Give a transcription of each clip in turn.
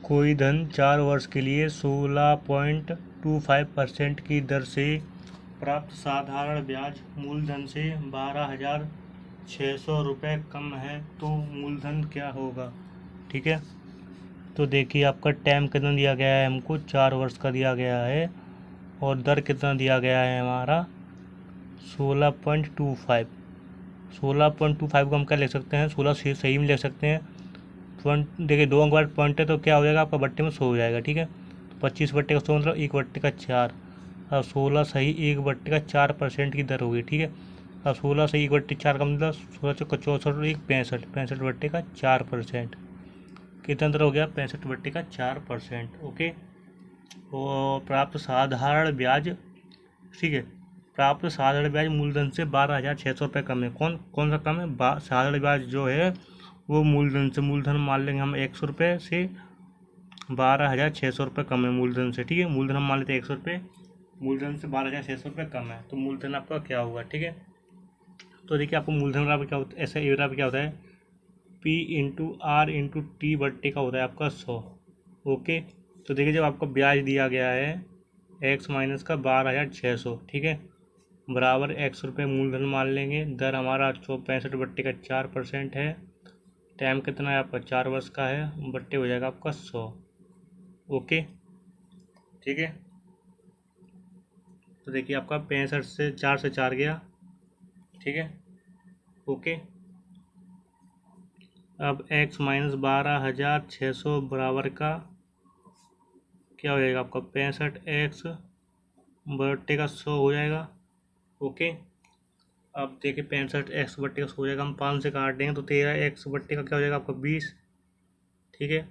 कोई धन 4 वर्ष के लिए 16.25% की दर से प्राप्त साधारण ब्याज मूलधन से 12,600 रुपये कम है तो मूलधन क्या होगा। ठीक है, तो देखिए आपका टाइम कितना दिया गया है, हमको 4 वर्ष का दिया गया है और दर कितना दिया गया है हमारा 16.25। 16.25 को हम क्या लिख सकते हैं, 16 से सही में लिख सकते हैं। देखिए 2 अंक बाद पॉइंट है तो क्या हो जाएगा आपका बट्टे में 100 हो जाएगा। ठीक है, तो 25 बट्टे का 100 मतलब 1 बट्टे का 4। अब 16 सही 1 बट्टे का 4% की दर होगी। ठीक है, अब 16 सही 1 बट्टे 4 का मतलब 16 चौका 64 1 65, 65 बट्टे का 4%। कितना दर हो गया 65 बट्टे का 4%। ओके, और प्राप्त साधारण ब्याज, ठीक है, प्राप्त साधारण ब्याज मूलधन से 12,600 रुपये कम है। कौन सा कम है, साधारण ब्याज जो है वो मूलधन से, मूलधन मान लेंगे हम 100 रुपये से 12,600 रुपये कम है मूलधन से। ठीक है, मूलधन हम मान लेते हैं 100 रुपये, मूलधन से 12,600 रुपये कम है तो मूलधन आपका क्या होगा। ठीक है, तो देखिए आपको मूलधन बराबर क्या होता है, ऐसे ए बराबर क्या होता है, P into R into T बट्टे का होता है आपका 100। ओके, तो देखिए जब आपको ब्याज दिया गया है x माइनस का 12,600, ठीक है, बराबर 100 रुपये मूलधन मान लेंगे, दर हमारा 65 बट्टे का 4% है, टाइम कितना है आपका 4 वर्ष का है, बट्टे हो जाएगा आपका 100। ओके, ठीक है, तो देखिए आपका 65 से 4 गया। ठीक है, ओके, अब x माइनस 12,600 बराबर का क्या हो जाएगा आपका 65x बट्टे का 100 हो जाएगा। ओके, अब देखिए 65x बट्टे का 100 हो जाएगा, हम 5 से काट देंगे तो 13x बट्टे का क्या हो जाएगा आपका 20। ठीक है,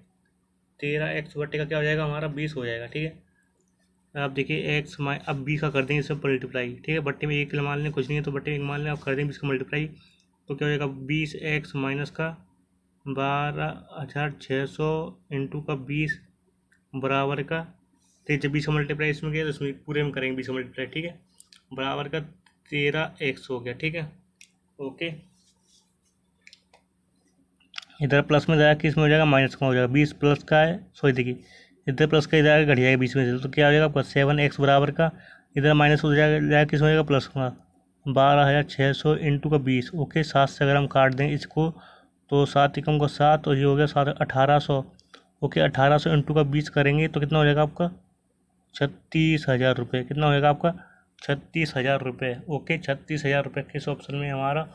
13x बट्टे का क्या हो जाएगा हमारा 20 हो जाएगा। ठीक है, अब देखिए अब 20 का कर देंगे इससे मल्टीप्लाई। ठीक है, बट्टे में 1 मान लें, कुछ नहीं है तो बट्टे में 1 मान लें, अब कर देंगे 20 का मल्टीप्लाई तो क्या हो जाएगा 20x माइनस का 12,600 इंटू का 20 बराबर का, तो जब 20 का मल्टीप्लाई इसमें किया तो इसमें पूरे में करेंगे 20 का मल्टीप्लाई। ठीक है, बराबर का 13x हो गया। ठीक है, ओके, इधर प्लस में जाएगा किस में हो जाएगा, माइनस का हो जाएगा, 20 प्लस का है, सॉरी देखिए इधर प्लस का इधर घट जाएगा 20 में से, तो क्या हो जाएगा आपका 7x बराबर का, इधर माइनस हो जाएगा किस में हो जाएगा प्लस का 12,600 इंटू का 20। ओके, 7 से अगर हम काट दें इसको तो 7 एकम का 7 और ये हो गया 1800। ओके, 1800 इंटू का 20 करेंगे तो कितना हो जाएगा आपका 36,000 रुपये। कितना हो जाएगा आपका 36,000 रुपये। ओके, 36,000 रुपये किस ऑप्शन में, हमारा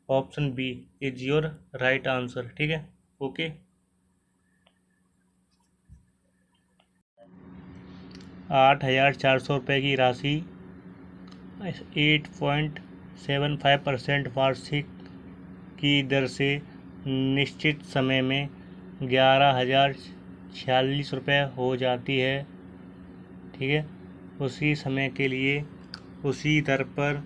option B is your right answer. ठीक है, ओके, 8,400 रुपये की राशि 8.75% वार्षिक की दर से निश्चित समय में 11,046 रुपये हो जाती है। ठीक है, उसी समय के लिए उसी दर पर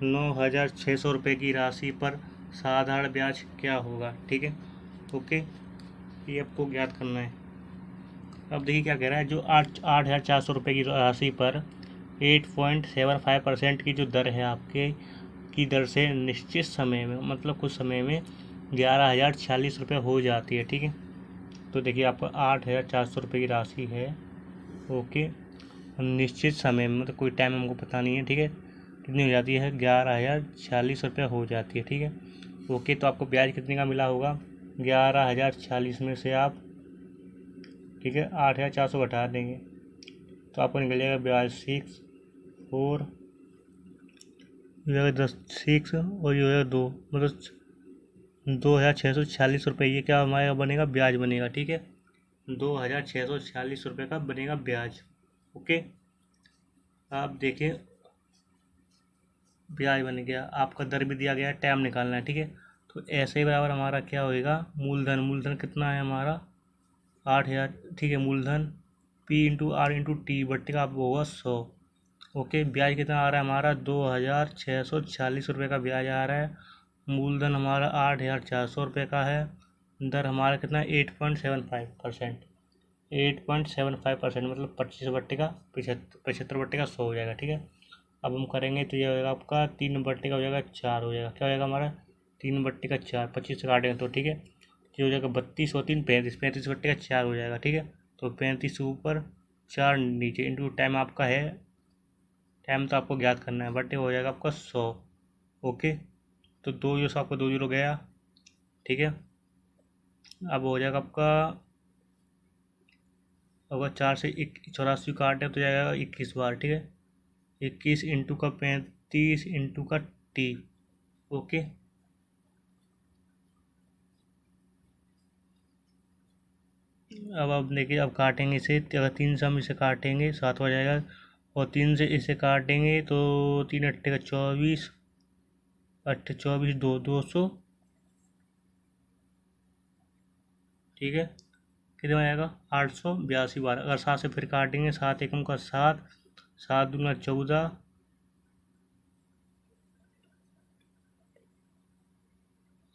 9,600 रुपये की राशि पर साधारण ब्याज क्या होगा। ठीक है, ओके, ये आपको ज्ञात करना है। अब देखिए क्या कह रहा है, जो 8,400 रुपये की राशि पर 8.75% की जो दर है आपके की दर से निश्चित समय में, मतलब कुछ समय में 11,046 रुपये हो जाती है। ठीक है, तो देखिए आपको 8,400 रुपये की राशि है। ओके, निश्चित समय में मतलब कोई टाइम हमको पता नहीं है। ठीक है, कितनी हो जाती है 11,046 रुपये हो जाती है। ठीक है, ओके, तो आपको ब्याज कितने का मिला होगा 11,046 में से आप, ठीक है, 8,400 घटा देंगे तो आपको निकल जाएगा ब्याज 6 और 6 और ये हो जाएगा 2, मतलब 2,646 रुपये। ये क्या हमारा बनेगा ब्याज बनेगा। ठीक है, 2,646 रुपये का बनेगा ब्याज। ओके, आप देखिए ब्याज बन गया, आपका दर भी दिया गया है, टाइम निकालना है। ठीक है, तो ऐसे ही बराबर हमारा क्या होएगा मूलधन कितना है हमारा 8,000। ठीक है, मूलधन P into R into T बट्टे का आपको होगा 100। ओके, ब्याज कितना आ रहा है हमारा 2,646 रुपये का ब्याज आ रहा है, मूलधन हमारा 8,400 रुपये का है, दर हमारा कितना है 8.75%। 8.75% मतलब 25 बट्टे का 75 बट्टे का 100 हो जाएगा। ठीक है, अब हम करेंगे तो ये होगा आपका 3 बट्टे का हो जाएगा 4 हो जाएगा, क्या हो जाएगा हमारा 3 बट्टे का 4, 25 से काटेंगे तो। ठीक है, ये हो जाएगा 32 और 3 35, 35 बट्टे का 4 हो जाएगा। ठीक है, तो 35 ऊपर 4 नीचे इंटू टाइम आपका है, टाइम तो आपको ज्ञात करना है, बटे हो जाएगा आपका 100। ओके, तो 2 जीरो से आपका 2 जीरो गया, ठीक है। अब हो जाएगा आपका, अगर 4 से 84 काटे तो जाएगा 21 बार, ठीक है। 21 इंटू का 35 इंटू का टी। ओके, अब आप देखिए, अब काटेंगे इसे, अगर 3 से हम इसे काटेंगे 7 हो जाएगा, और 3 से इसे काटेंगे तो 3 अट्ठे का 24, अट्ठे 24 दो 200, ठीक है। कितना आएगा 882 बार। अगर 7 से फिर काटेंगे, 7 एकम का 7, 7 दूना 14,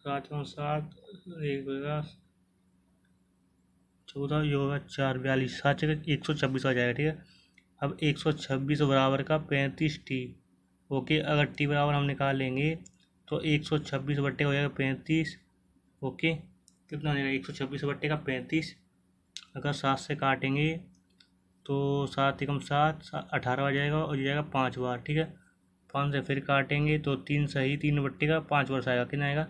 7 एकम 7, एक होगा 14, ये होगा 4 42, 7 जगह 126 आ जाएगा, ठीक है। अब 126 बराबर का 35 टी। ओके, अगर टी बराबर हम निकालेंगे तो 126 बट्टे हो जाएगा 35। ओके, कितना हो जाएगा 126 बट्टे का 35। अगर 7 से काटेंगे तो 7 एकम 7, 18 आ जाएगा, और ये जाएगा 5 बार, ठीक है। 5 से फिर काटेंगे तो 3 सही 3 बट्टे का 5 वर्ष आएगा, कितना आएगा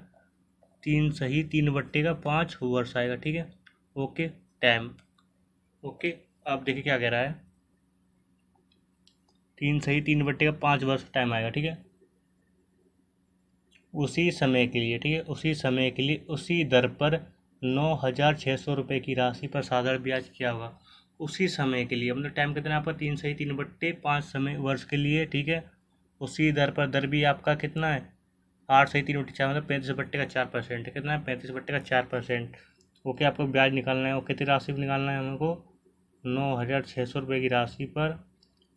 3 सही 3 बट्टे का 5 वर्ष आएगा, ठीक है। Okay, time. ओके, अब देखिए क्या कह रहा है, 3 सही 3 बट्टे का 5 वर्ष टाइम आएगा, ठीक है। उसी समय के लिए, ठीक है, उसी समय के लिए उसी दर पर 9,600 रुपये की राशि पर साधारण ब्याज क्या होगा। उसी समय के लिए मतलब टाइम कितना है आपका, 3 सही 3 बट्टे 5 समय वर्ष के लिए, ठीक है। उसी दर पर, दर भी आपका कितना है 8 सही 3 बट्टे 4, मतलब 35 बट्टे का 4%, कितना है 35 बट्टे का 4%। ओके, आपको ब्याज निकालना है, और कितनी राशि पर निकालना है हमको 9,600 रुपये की राशि पर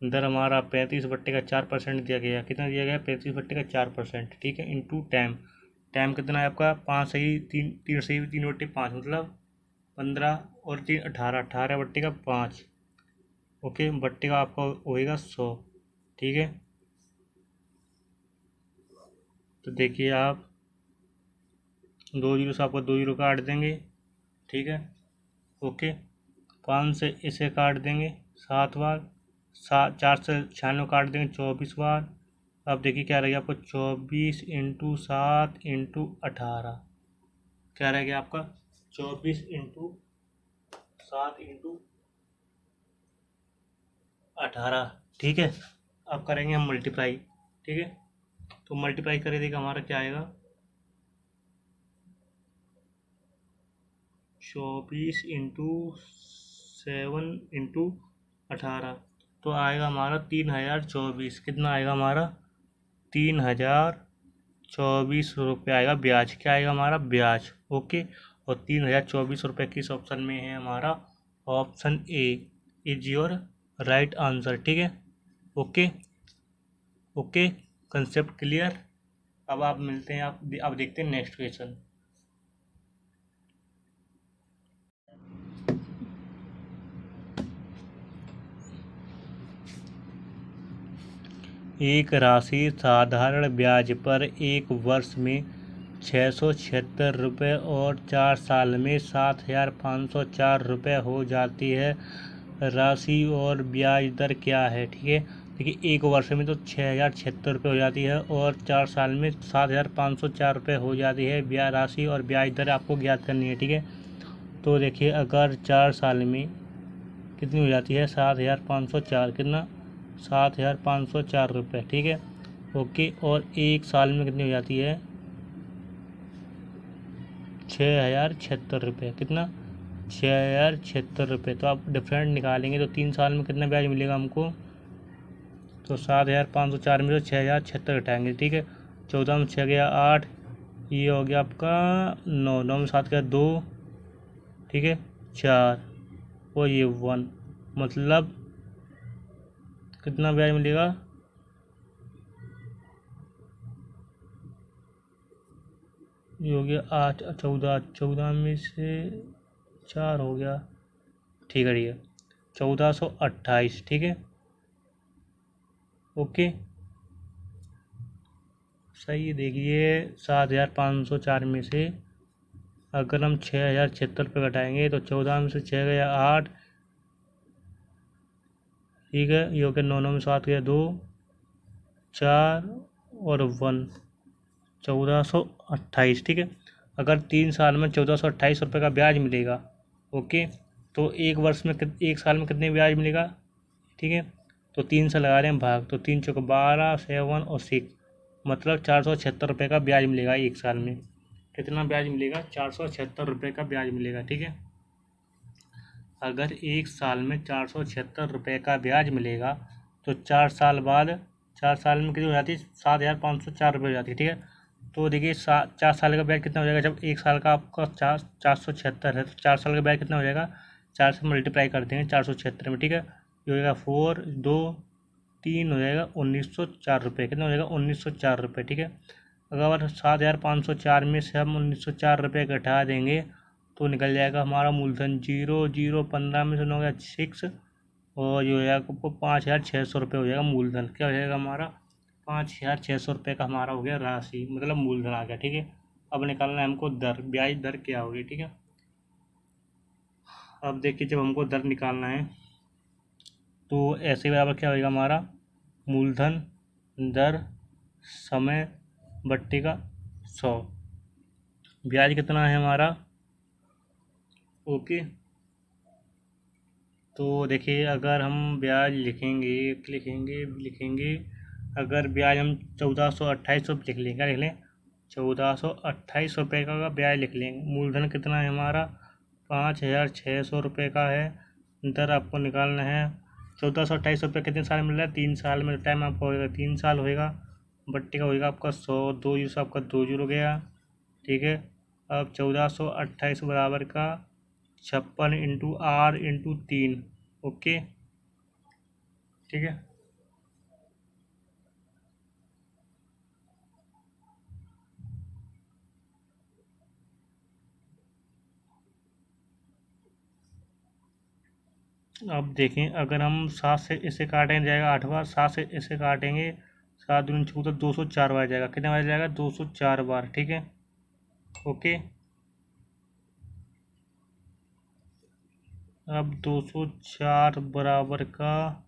दर हमारा 35/4% दिया गया। कितना दिया गया 35/4%, ठीक है, इंटू टाइम। टाइम कितना है आपका 5 सही 3 3 सही 3/5, मतलब 15, और 3 18, 18/5। ओके, बट्टे का आपका होएगा 100, ठीक है। तो देखिए आप 2 जीरो से आपको 2 जीरो काट देंगे, ठीक है। ओके, 5 से इसे काट देंगे 7 बार, 4 से 96 काट देंगे 24 बार। अब देखिए क्या रहेगा आपको 24 इंटू 7 इंटू 18, क्या रहेगा आपका 24 इंटू 7 इंटू 18, ठीक है। अब करेंगे हम मल्टीप्लाई, ठीक है। तो मल्टीप्लाई कर देगा हमारा क्या आएगा 24 इंटू 7 इंटू 18, तो आएगा हमारा 3024। कितना आएगा हमारा 3024 रुपये आएगा ब्याज। क्या आएगा हमारा ब्याज। ओके, और 3024 रुपये किस ऑप्शन में है हमारा, option A is your right answer, ठीक है। Okay, okay, concept clear. अब आप मिलते हैं, आप देखते हैं नेक्स्ट क्वेश्चन। एक राशि साधारण ब्याज पर एक वर्ष में 676 रुपये और 4 साल में 7,504 रुपये हो जाती है। राशि और ब्याज दर क्या है, ठीक है। देखिए, एक वर्ष में तो 6,076 रुपये हो जाती है, और 4 साल में 7,504 रुपये हो जाती है। ब्याज राशि और ब्याज दर आपको ज्ञात करनी है, ठीक है। तो देखिए, अगर 4 साल में कितनी हो जाती है 7,504, कितना 7,504 रुपये, ठीक है। ओके, और एक साल में कितनी हो जाती है 6,076 रुपये, कितना 6,076 रुपये। तो आप डिफरेंट निकालेंगे तो 3 साल में कितना ब्याज मिलेगा हमको, तो 7,504 में तो 6,076 घटाएंगे, ठीक है। 14 में 6 गया 8, ये हो गया आपका 9, 9 में 7 गया 2, ठीक है, 4, और ये 1, मतलब कितना ब्याज मिलेगा, ये हो गया 8, 14, 14 में से 4 हो गया, ठीक है, ठीक है, 1428, ठीक है। ओके, सही। देखिए, 7,504 में से अगर हम 6,076 रुपये घटाएंगे तो 14 में से 6 गया 8, ठीक है, ये हो गया 9 9 में 7 गया 2 4 और 1 1428। ठीक है, अगर 3 साल में 1428 रुपये का ब्याज मिलेगा, ओके, तो एक वर्ष में एक साल में कितने ब्याज मिलेगा? ठीक है, तो 3 से लगा रहे हैं भाग, तो 3 चौके 12 7 और 6, मतलब 476 रुपये का ब्याज मिलेगा एक साल में। कितना ब्याज मिलेगा? 476 रुपये का ब्याज मिलेगा। ठीक है, अगर एक साल में 476 रुपये का ब्याज मिलेगा तो 4 साल बाद, 4 साल में कितनी हो जाती है? 7,504 रुपये हो जाती है। ठीक है, तो देखिए 4 साल का ब्याज कितना हो जाएगा? जब एक साल का आपका 476 है तो 4 साल का ब्याज कितना हो जाएगा? 4 से मल्टीप्लाई करते हैं 476 में। ठीक है, ये हो जाएगा 4 2 3 हो जाएगा 1904 रुपये। कितना हो जाएगा? 1904 रुपये। ठीक है, अगर 7,504 में से हम 1904 रुपये घटा देंगे तो निकल जाएगा हमारा मूलधन 0 0 15 में से 9 गया 6, और ये हो जाएगा आपको 5,600 रुपये हो जाएगा मूलधन। क्या हो जाएगा हमारा? 5,600 रुपये का हमारा हो गया राशि, मतलब मूलधन आ गया। ठीक है, अब निकालना है हमको दर, ब्याज दर क्या होगी। ठीक है, अब देखिए जब हमको दर निकालना है तो ऐसे बराबर क्या होगा हमारा? मूलधन दर समय बट्टे का 100। ब्याज कितना है हमारा? ओके, तो देखिए अगर हम ब्याज लिखेंगे, अगर ब्याज हम 1428 लिख लें, क्या लिख लें? 1428 रुपये का ब्याज लिख लेंगे। मूलधन कितना है हमारा? 5,600 रुपये का है। दर आपको निकालना है 1428 रुपये कितने साल में मिल रहा है? 3 साल में। टाइम आपका होएगा 3 साल होएगा, बट्टे का होएगा आपका 100, 2 जीरो से आपका 2 जीरो गया। ठीक है, अब 1428 बराबर का 56 इंटू आर इंटू 3। ओके, ठीक है, अब देखें अगर हम 7 से इसे काटेंगे जाएगा 8 बार, 7 से इसे काटेंगे 7 दूनी 14, 204 बार जाएगा। कितने बार जाएगा? 204 बार। ठीक है, ओके, अब 204 बराबर का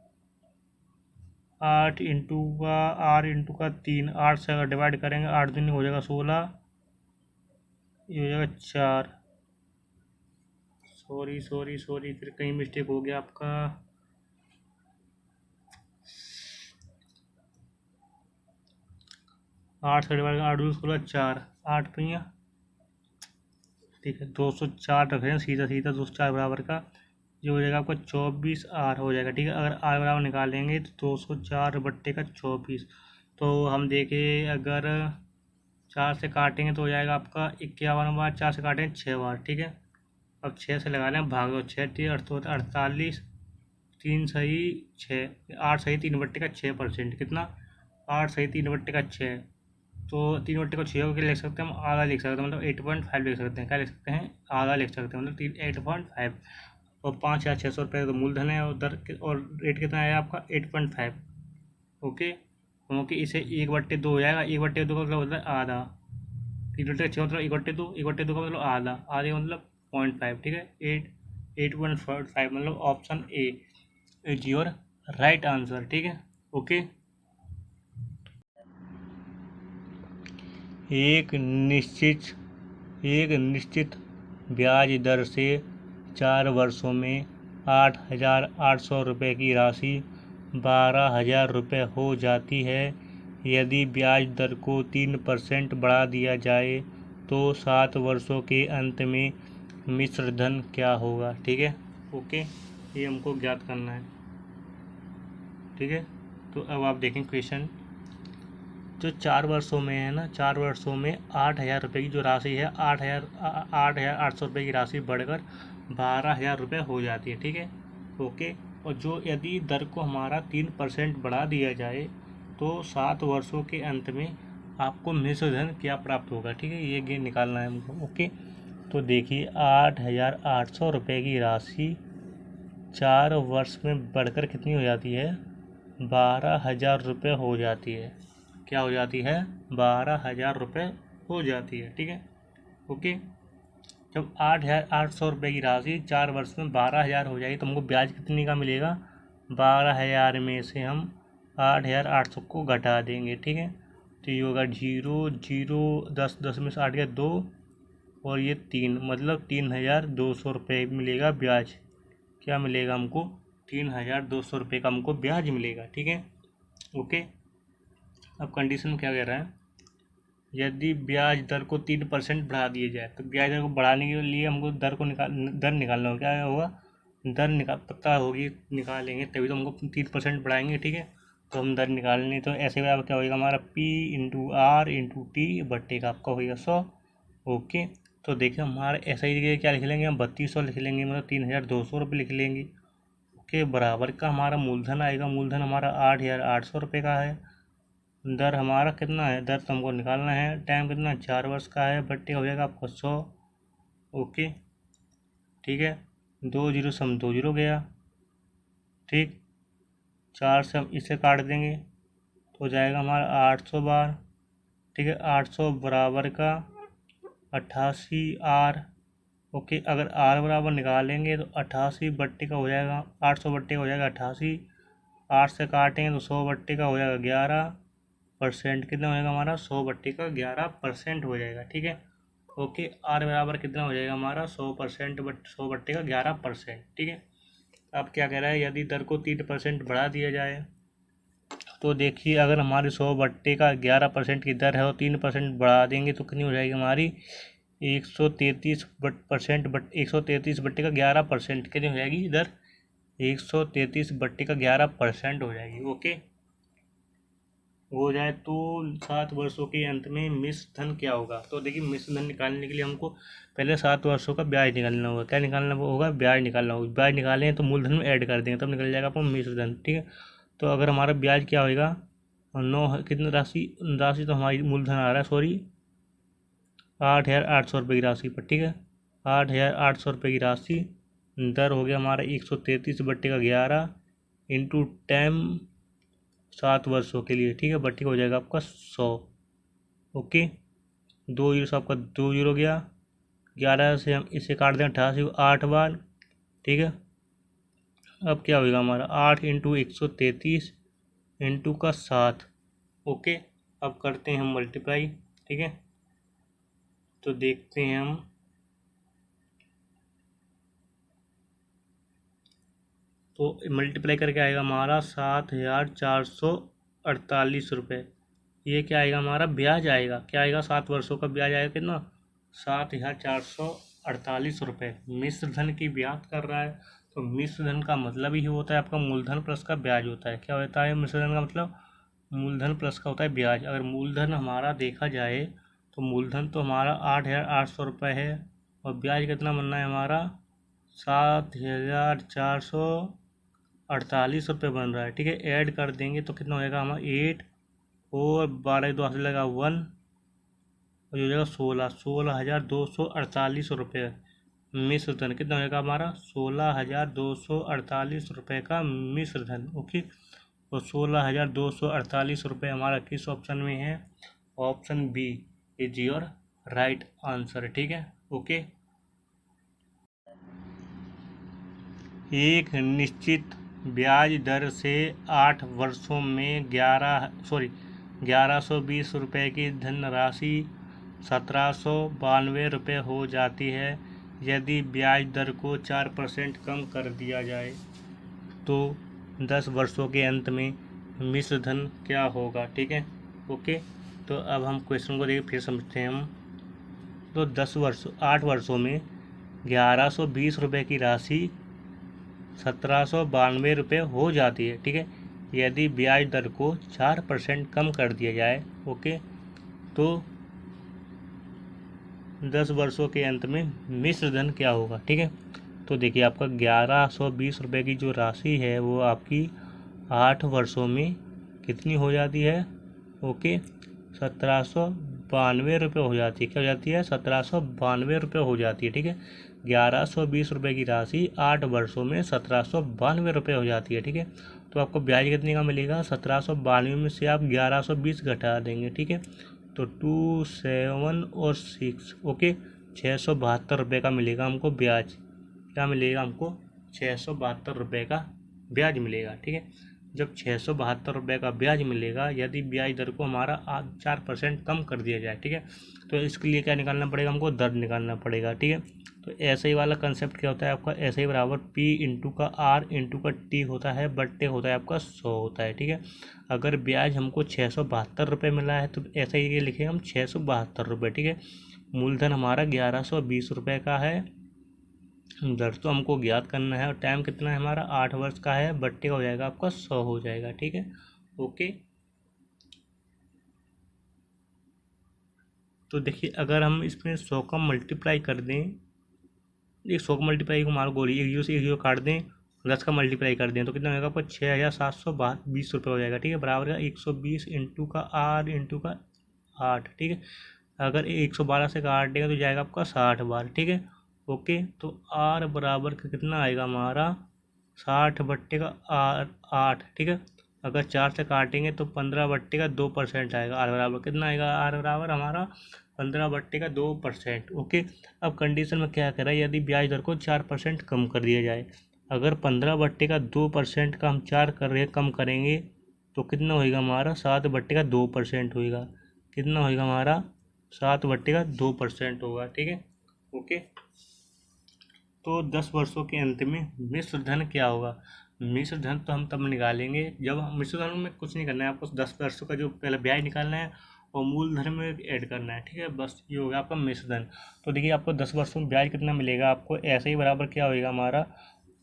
8 इंटू का आर इंटू का 3, 8 से अगर डिवाइड करेंगे 8 दूनी हो जाएगा 16, ये हो जाएगा 4। सॉरी फिर कहीं मिस्टेक हो गया आपका। 8 से डिवाइड 8 दूनी 16, 4 8 पहिया। ठीक है, 204 रख रहे हैं सीधा सीधा, 204 बराबर का ये हो जाएगा आपका 24 आर हो जाएगा। ठीक है, अगर आर बराबर निकालेंगे तो 204 बट्टे का 24। तो हम देखें अगर 4 से काटेंगे तो हो जाएगा आपका 51 बार, 4 से काटेंगे 6 बार। ठीक है, अब 6 से लगा लें भाग दो, 6 3 48, 3 सही 6, 8 सही 3 बट्टे का 6%। कितना? 8 सही 3 बट्टे का 6, तो 3 बट्टे को 6 को क्या लिख सकते हैं हम? आधा लिख सकते हैं, मतलब 8.5 लिख सकते हैं। क्या लिख सकते हैं? आधा लिख सकते हैं, मतलब 8.5। और 5,600 रुपये तो मूलधन है, और दर और रेट कितना आया आपका? 8.5। ओके, क्योंकि इसे 1/2 हो जाएगा। 1/2 का मतलब होता है आधा। 3/6 मतलब 1/2, 1/2 का मतलब आधा, आधे का मतलब 0.5। ठीक है, 8.5 मतलब option A is your right answer. ठीक है, ओके, एक निश्चित ब्याज दर से 4 वर्षों में 8,800 रुपये की राशि 12,000 रुपये हो जाती है। यदि ब्याज दर को 3% बढ़ा दिया जाए तो 7 वर्षों के अंत में मिश्र धन क्या होगा? ठीक है, ओके, ये हमको ज्ञात करना है। ठीक है, तो अब आप देखें क्वेश्चन, जो 4 वर्षों में है ना, 4 वर्षों में 8,000 रुपये की जो राशि है, 8,800 रुपये की राशि बढ़कर 12,000 रुपये हो जाती है। ठीक है, ओके, और जो यदि दर को हमारा 3% बढ़ा दिया जाए तो 7 वर्षों के अंत में आपको मिश्र धन क्या प्राप्त होगा? ठीक है, ये गेन निकालना है हमको। ओके, तो देखिए 8,800 रुपये की राशि 4 वर्ष में बढ़कर कितनी हो जाती है? 12,000 रुपये हो जाती है। क्या हो जाती है? 12,000 रुपये हो जाती है। ठीक है, ओके, जब 8,800 रुपये की राशि 4 वर्ष में 12,000 हो जाएगी तो हमको ब्याज कितने का मिलेगा? 12,000 में से हम 8,800 को घटा देंगे, ठीक है। तो ये होगा 0 0 10 10 में से 8 गया 2 और ये 3, मतलब 3,200 रुपये मिलेगा ब्याज। क्या मिलेगा हमको? 3,200 रुपये का हमको ब्याज मिलेगा, ठीक है। ओके, अब कंडीशन क्या कह रहा है, यदि ब्याज दर को 3% बढ़ा दिया जाए, तो ब्याज दर को बढ़ाने के लिए हमको दर निकालना होगा। क्या होगा? दर पता होगी, निकालेंगे तभी तो हमको 3% बढ़ाएंगे, ठीक है। तो हम दर निकालने, तो ऐसे बराबर क्या होगा हमारा P into R into T बट्टे का आपका होगा 100। ओके, तो देखिए हमारा ऐसा ही जगह क्या लिख लेंगे हम, 3200 लिख लेंगे, मतलब 3,200 रुपये लिख लेंगे। ओके, बराबर का हमारा मूलधन आएगा, मूलधन हमारा 8,800 रुपये का है। दर हमारा कितना है, दर तो हमको निकालना है, टाइम कितना 4 वर्ष का है, बट्टे हो जाएगा आपको 100। ओके, ठीक है, 2 जीरो सम 2 जीरो गया, ठीक। 4 से हम इसे काट देंगे तो हो जाएगा हमारा 800 बार, ठीक है। 800 बराबर का 88 आर। ओके, अगर आर बराबर निकालेंगे तो 88 बट्टे का हो जाएगा, 800 बट्टे का हो जाएगा 88। 8 से काटेंगे तो 100 बट्टे का हो जाएगा 11%। कितना हो जाएगा हमारा? 100 बट्टे का 11% हो जाएगा, ठीक है। ओके, आर बराबर कितना हो जाएगा हमारा? 100%, 100 बट्टे का 11%, ठीक है। अब क्या कह रहा है, यदि दर को 3% बढ़ा दिया जाए, तो देखिए अगर हमारी 100 बट्टे का 11% की दर है और 3% बढ़ा देंगे तो कितनी हो जाएगी हमारी? 133% 133 बट्टे का 11% कितनी हो जाएगी दर? 133 बट्टे का 11% हो जाएगी। ओके, हो जाए तो 7 वर्षों के अंत में मिश्र धन क्या होगा? तो देखिए मिश्र धन निकालने के लिए हमको पहले 7 वर्षों का ब्याज निकालना होगा। क्या निकालना होगा? ब्याज निकालना होगा। ब्याज निकालें तो मूलधन में ऐड कर देंगे, तब निकल जाएगा आपको मिश्र धन, ठीक है। तो अगर हमारा ब्याज क्या होगा, 9 कितनी राशि तो हमारी मूलधन आ रहा है, सॉरी 8,800 रुपये की राशि पर, ठीक है। 8,800 रुपये की राशि, दर हो गया हमारा 133 बट्टे का 11 इंटू 10 7 वर्षों के लिए, ठीक है। बट्टी हो जाएगा आपका 100। ओके, 2 जीरो से आपका 2 जीरो गया, 11 से हम इसे काट दें 88 को 8 बार, ठीक है। अब क्या होगा हमारा 8 इंटू 133 इंटू का 7। ओके, अब करते हैं हम मल्टीप्लाई, ठीक है। तो देखते हैं हम, तो मल्टीप्लाई करके आएगा हमारा 7,448 रुपये। ये क्या आएगा हमारा? ब्याज आएगा। क्या आएगा? 7 वर्षों का ब्याज आएगा कितना? 7,448 रुपये। मिश्र धन की बात कर रहा है, तो मिश्र धन का मतलब ही होता है आपका मूलधन प्लस का ब्याज होता है। क्या होता है मिश्र धन का मतलब? मूलधन प्लस का होता है ब्याज। अगर मूलधन हमारा देखा जाए तो मूलधन तो हमारा 8,800 रुपये है और ब्याज कितना बनना है हमारा? 7,448 रुपये बन रहा है, ठीक है। ऐड कर देंगे तो कितना हो जाएगा हमारा? 8 और 12 2 से लगा 1 और हो जाएगा 16,248 रुपये। मिश्र धन कितना हो जाएगा हमारा? 16,248 रुपये का मिश्र धन। ओके, और 16,248 रुपये हमारा किस ऑप्शन में है? Option B is your right answer, ठीक है। ओके, एक निश्चित ब्याज दर से 8 वर्षों में 1120 रुपये की धनराशि 1,792 रुपये हो जाती है। यदि ब्याज दर को 4% कम कर दिया जाए तो 10 वर्षों के अंत में मिश्र धन क्या होगा, ठीक है। ओके, तो अब हम क्वेश्चन को देखिए फिर समझते हैं हम। तो 8 वर्षों में 1120 रुपये की राशि 1,792 रुपये हो जाती है, ठीक है। यदि ब्याज दर को 4% कम कर दिया जाए, ओके, तो 10 वर्षों के अंत में मिश्र धन क्या होगा, ठीक है। तो देखिए आपका 1120 रुपये की जो राशि है वो आपकी 8 वर्षों में कितनी हो जाती है? ओके, 1,792 रुपये हो जाती है। क्या हो जाती है? 1,792 रुपये हो जाती है, ठीक है। 1120 रुपये की राशि 8 वर्षों में 1,792 रुपये हो जाती है, ठीक है। तो आपको ब्याज कितने का मिलेगा? 1,792 में से आप 1120 घटा देंगे, ठीक है। तो 2 7 और 6, ओके, 672 रुपये का मिलेगा हमको ब्याज। क्या मिलेगा हमको? 672 रुपये का ब्याज मिलेगा। ठीक है, जब 672 रुपये का ब्याज मिलेगा यदि ब्याज दर को हमारा 4% कम कर दिया जाए। ठीक है, तो इसके लिए क्या निकालना पड़ेगा, हमको दर निकालना पड़ेगा। ठीक है, तो ऐसे ही वाला कंसेप्ट क्या होता है आपका, ऐसे ही बराबर P इंटू का R इंटू का T होता है, बट्टे होता है आपका 100 होता है। ठीक है, अगर ब्याज हमको 672 रुपये मिला है तो ऐसे ही ये लिखेंगे हम 672 रुपये। ठीक है, मूलधन हमारा 1120 रुपये का है, दर तो हमको ज्ञात करना है और टाइम कितना है हमारा 8 वर्ष का है, बट्टे का हो जाएगा आपका 100 हो जाएगा। ठीक है, ओके। तो देखिए अगर हम इसमें 100 का मल्टीप्लाई कर दें, एक 100 का मल्टीप्लाई को मारो गोली, एक जीरो से एक जीरो काट दें, 10 का मल्टीप्लाई कर दें तो कितना होगा आपको 6,720 रुपये हो जाएगा। ठीक है, बराबर का 120 इंटू का R इंटू का 8। ठीक है, अगर 112 से काट देगा तो जाएगा आपका 60 बार। ठीक है, ओके। तो R बराबर का कितना आएगा हमारा 60 बट्टे का 8। ठीक है, अगर 4 से काटेंगे तो 15 बट्टे का 2% आएगा। R बराबर कितना आएगा, R बराबर हमारा 15 बट्टे का 2%। ओके, अब कंडीशन में क्या करें, यदि ब्याज दर को 4% कम कर दिया जाए, अगर 15 बट्टे का 2% का हम 4 कर रहे कम करेंगे तो कितना होएगा हमारा 7 बट्टे का 2% होएगा। कितना होएगा हमारा 7 बट्टे का 2% होगा। ठीक है, ओके। तो 10 वर्षों के अंत में मिश्र धन क्या होगा, मिश्र धन तो हम तब निकालेंगे जब मिश्र धन में कुछ नहीं करना है आपको, 10 वर्षों का जो पहले ब्याज निकालना है और मूलधन में ऐड करना है। ठीक है, बस ये हो गया आपका मिश्र धन। तो देखिए आपको 10 वर्षों में ब्याज कितना मिलेगा, आपको ऐसे ही बराबर क्या होगा हमारा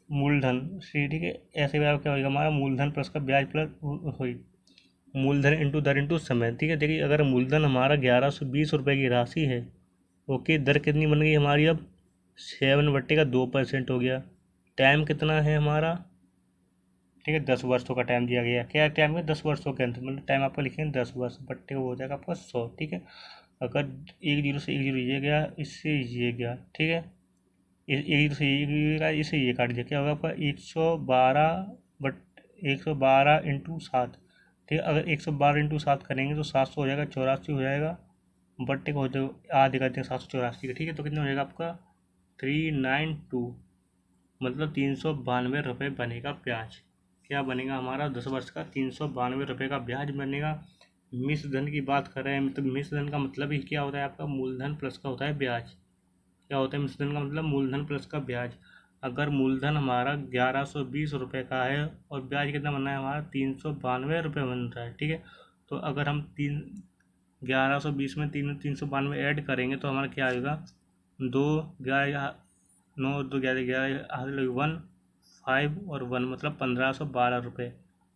मूलधन सी। ठीक है, ऐसे ही बराबर क्या होगा हमारा मूलधन प्लस का ब्याज प्लस हुई मूलधन इंटू दर इंटू समय। ठीक है, देखिए अगर मूलधन हमारा 1120 रुपये की राशि है, ओके, दर कितनी बन गई हमारी अब 7 बट्टे का 2% हो गया। टाइम कितना है हमारा, ठीक है 10 वर्षों का टाइम दिया गया, क्या टाइम है 10 वर्षों के अंदर, मतलब टाइम आपका लिखेंगे 10 वर्ष, बट्टे हो जाएगा आपका 100। ठीक है, अगर एक जीरो से एक जीरो ये गया, इससे ये गया। ठीक है, एक जीरो से ये गया, इससे ये काट दिया, क्या होगा आपका 112 बट 112 इंटू 7। ठीक है, अगर 112 इंटू 7 करेंगे तो 700 हो जाएगा, 84 हो जाएगा, बट्टे को होते आधे करते हैं 784 का। ठीक है, तो कितना हो जाएगा आपका 392, मतलब 392 रुपये बनेगा ब्याज। क्या बनेगा हमारा 10 वर्ष का 392 रुपये का ब्याज बनेगा। मिश्र धन की बात कर रहे हैं, मतलब मिश्र धन का मतलब ही क्या होता है आपका मूलधन प्लस का होता है ब्याज। क्या होता है मिश्र धन का मतलब, मूलधन प्लस का ब्याज। अगर मूलधन हमारा 1120 रुपये का है और ब्याज कितना बन रहा है हमारा 392 रुपये बन रहा है। ठीक है, तो अगर हम 1120 में 392 ऐड करेंगे तो हमारा क्या आएगा, 2 11 9 2 11 11 हाथ 1 5 और 1 मतलब 1512 रुपये।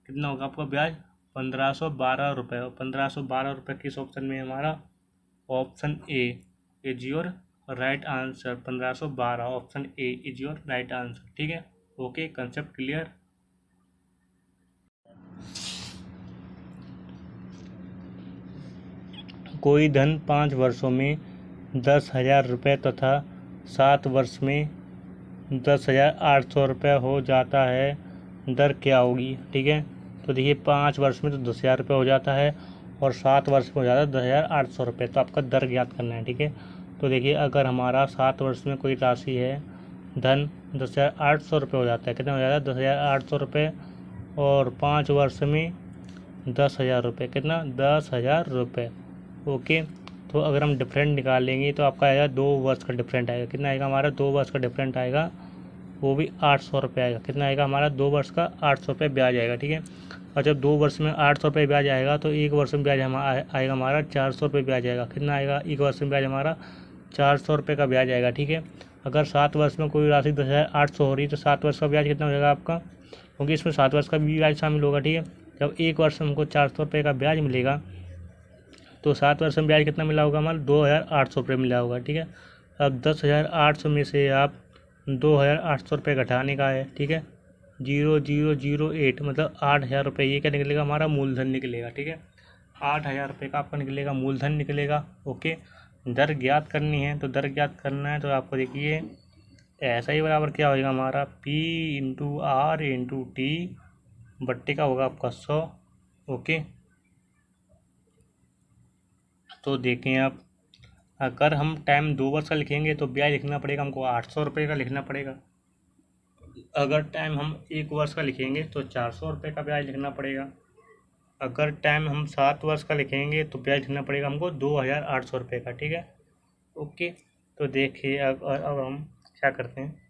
कितना होगा आपका ब्याज 1512 रुपये, और 1512 रुपये किस ऑप्शन में है हमारा, option A is your right answer. 1512 option A is your right answer. ठीक है, ओके, कंसेप्ट क्लियर। कोई धन 5 वर्षों में 10,000 रुपये तथा 7 वर्ष में 10,800 रुपये हो जाता है, दर क्या होगी। ठीक है, तो देखिए 5 वर्ष में तो 10,000 रुपये हो जाता है और 7 वर्ष में हो जाता है 10,800 रुपये, तो आपका दर ज्ञात करना है। ठीक है, तो देखिए अगर हमारा 7 वर्ष में कोई राशि है, धन 10,800 रुपये हो जाता है, कितना हो जाता है 10,800 रुपये, और 5 वर्ष में 10,000 रुपये, कितना 10,000 रुपये। ओके, तो अगर हम डिफरेंट निकालेंगे तो आपका आएगा 2 वर्ष का डिफरेंट आएगा, कितना आएगा हमारा 2 वर्ष का डिफरेंट आएगा, वो भी 800 रुपये आएगा। कितना आएगा हमारा 2 वर्ष का 800 रुपये ब्याज आएगा। ठीक है, और जब 2 वर्ष में 800 रुपये ब्याज आएगा तो 1 वर्ष में ब्याज आएगा हमारा 400 रुपये ब्याज आएगा। कितना आएगा 1 वर्ष में ब्याज हमारा 400 रुपये का ब्याज आएगा। ठीक है, अगर 7 वर्ष में कोई राशि 10,800 हो रही है तो 7 वर्ष का ब्याज कितना हो जाएगा आपका, क्योंकि इसमें 7 वर्ष का भी ब्याज शामिल होगा। ठीक है, जब 1 वर्ष में हमको 400 रुपये का ब्याज मिलेगा तो 7 वर्ष में ब्याज कितना मिला होगा हमारा 2,800 रुपये मिला होगा। ठीक है, अब 10,800 में से आप 2,800 रुपये घटाने का है। ठीक है, 0,008 मतलब 8,000 रुपये, ये क्या निकलेगा हमारा मूलधन निकलेगा। ठीक है, 8,000 रुपये का आपका निकलेगा मूलधन निकलेगा। ओके, दर ज्ञात करनी है, तो दर ज्ञात करना है तो आपको देखिए ऐसा ही बराबर क्या होगा हमारा P into R into T बट्टे का होगा आपका 100। ओके, तो देखें आप, अगर हम टाइम 2 वर्ष का लिखेंगे तो ब्याज लिखना पड़ेगा हमको 800 रुपये का लिखना पड़ेगा। अगर टाइम हम 1 वर्ष का लिखेंगे तो 400 रुपये का ब्याज लिखना पड़ेगा। अगर टाइम हम 7 वर्ष का लिखेंगे तो ब्याज लिखना पड़ेगा हमको 2800 रुपये का, ठीक है। ओके, तो देखिए अब हम क्या करते हैं।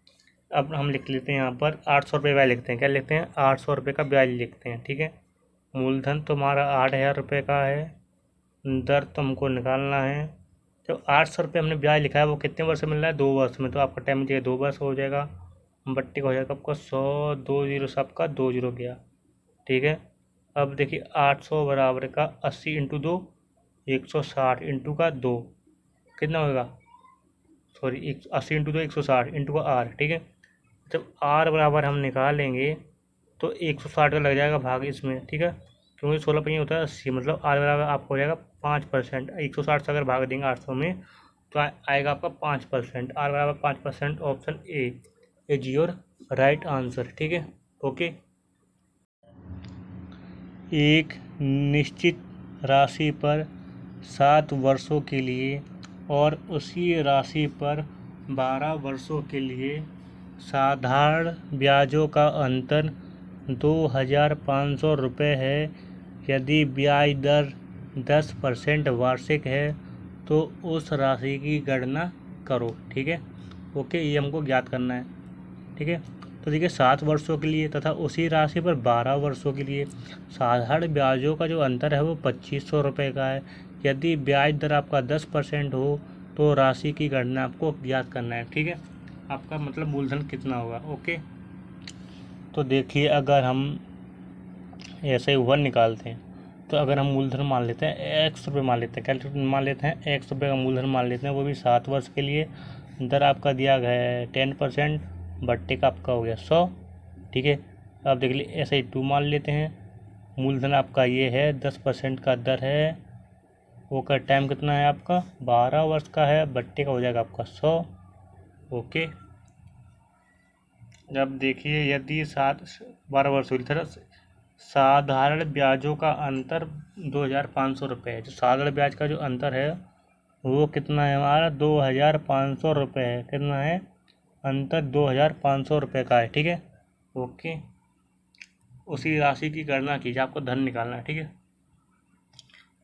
अब हम लिख लेते हैं यहाँ पर 800 रुपये ब्याज लिखते हैं। क्या लिखते हैं? 800 रुपये का ब्याज लिखते हैं, ठीक है। मूलधन तो हमारा 8000 रुपये का है, दर तो हमको निकालना है। जो 800 रुपये हमने ब्याज लिखा है वो कितने वर्ष में मिल रहा है? 2 वर्ष में। तो आपका टाइम चाहिए 2 वर्ष हो जाएगा। बट्टी का हो जाएगा आपका 100, 2 जीरो से आपका 2 जीरो गया, ठीक है। अब देखिए 800 बराबर का 80 इंटू 2, 160 इंटू का 2 कितना होगा? सॉरी, 80 इंटू 2 160 इंटू का आर, ठीक है। जब आर बराबर हम निकालेंगे तो 160 का लग जाएगा भाग इसमें, ठीक है। क्योंकि 16 पहिए होता है 80, मतलब आर बराबर आपको हो जाएगा 5%। 160 से अगर भाग देंगे 800 में तो आएगा आपका 5%। आर बराबर 5%। Option A is your right answer, ठीक है। ओके। एक निश्चित राशि पर 7 वर्षों के लिए और उसी राशि पर 12 वर्षों के लिए साधारण ब्याजों का अंतर 2500 रुपये है। यदि ब्याज दर 10% वार्षिक है तो उस राशि की गणना करो, ठीक है। ओके, ये हमको ज्ञात करना है, ठीक है। तो देखिए 7 वर्षों के लिए तथा उसी राशि पर 12 वर्षों के लिए साधारण ब्याजों का जो अंतर है वो 2500 रुपये का है। यदि ब्याज दर आपका 10% हो तो राशि की गणना आपको ज्ञात करना है, ठीक है। आपका मतलब मूलधन कितना होगा। ओके, तो देखिए अगर हम ऐसे ही 1 निकालते हैं तो अगर हम मूलधन मान लेते हैं ₹X मान लेते हैं, कैलकुलेट मान लेते हैं ₹X का मूलधन मान लेते हैं, वो भी 7 वर्ष के लिए। दर आपका दिया गया है 10%, बट्टे का आपका हो गया 100, ठीक है। अब देख लीजिए ऐसे ही 2 मान लेते हैं। मूलधन आपका ये है 10% का दर है, वो का टाइम कितना है आपका 12 वर्ष का है, बट्टे का हो जाएगा आपका 100। ओके, जब देखिए यदि 12 वर्ष हुई तरह साधारण ब्याजों का अंतर 2500 रुपये है। जो साधारण ब्याज का जो अंतर है वो कितना है हमारा 2500 रुपये है। कितना है अंतर? 2500 रुपये का है, ठीक है। ओके, उसी राशि की गणना कीजिए, आपको धन निकालना है, ठीक है।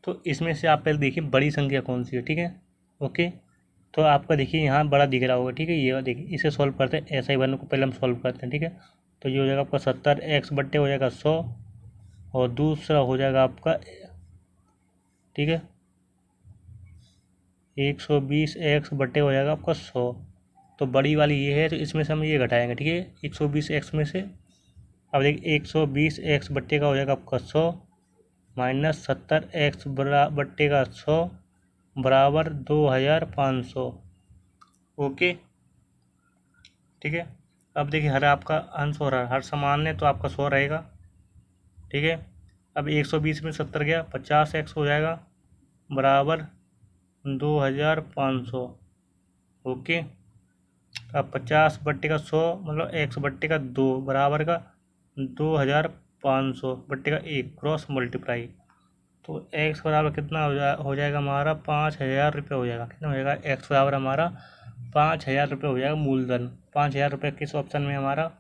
तो इसमें से आप पहले देखिए बड़ी संख्या कौन सी है, ठीक है। ओके, तो आपका देखिए यहाँ बड़ा दिख रहा होगा, ठीक है। ये देखिए इसे सॉल्व करते हैं, ऐसा ही वन को पहले हम सॉल्व करते हैं, ठीक है। तो ये हो जाएगा आपका 70x बट्टे हो जाएगा 100 और दूसरा हो जाएगा आपका, ठीक है, 120x बट्टे हो जाएगा आपका 100। तो बड़ी वाली ये है तो इसमें से हम ये घटाएंगे, ठीक है, 120x में से। अब देखिए 120x बट्टे का हो जाएगा आपका 100 माइनस 70x बट्टे का 100 बराबर 2500। ओके, ठीक है। अब देखिए हर आपका अंश हो रहा है, हर समान है तो आपका 100 रहेगा, ठीक है। अब 120 में 70 गया, 50x हो जाएगा बराबर 2500। ओके, अब 50 बट्टे का 100 मतलब x बट्टे का 2 बराबर का 2500 बट्टे का 1 क्रॉस मल्टीप्लाई। तो x बराबर कितना हो जाएगा हमारा 5000 रुपये हो जाएगा। कितना हो जाएगा? x बराबर हमारा 5000 रुपये हो जाएगा मूलधन। 5000 रुपये किस ऑप्शन में हमारा?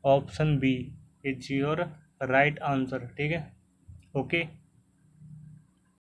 Option B is your right answer, ठीक है। ओके।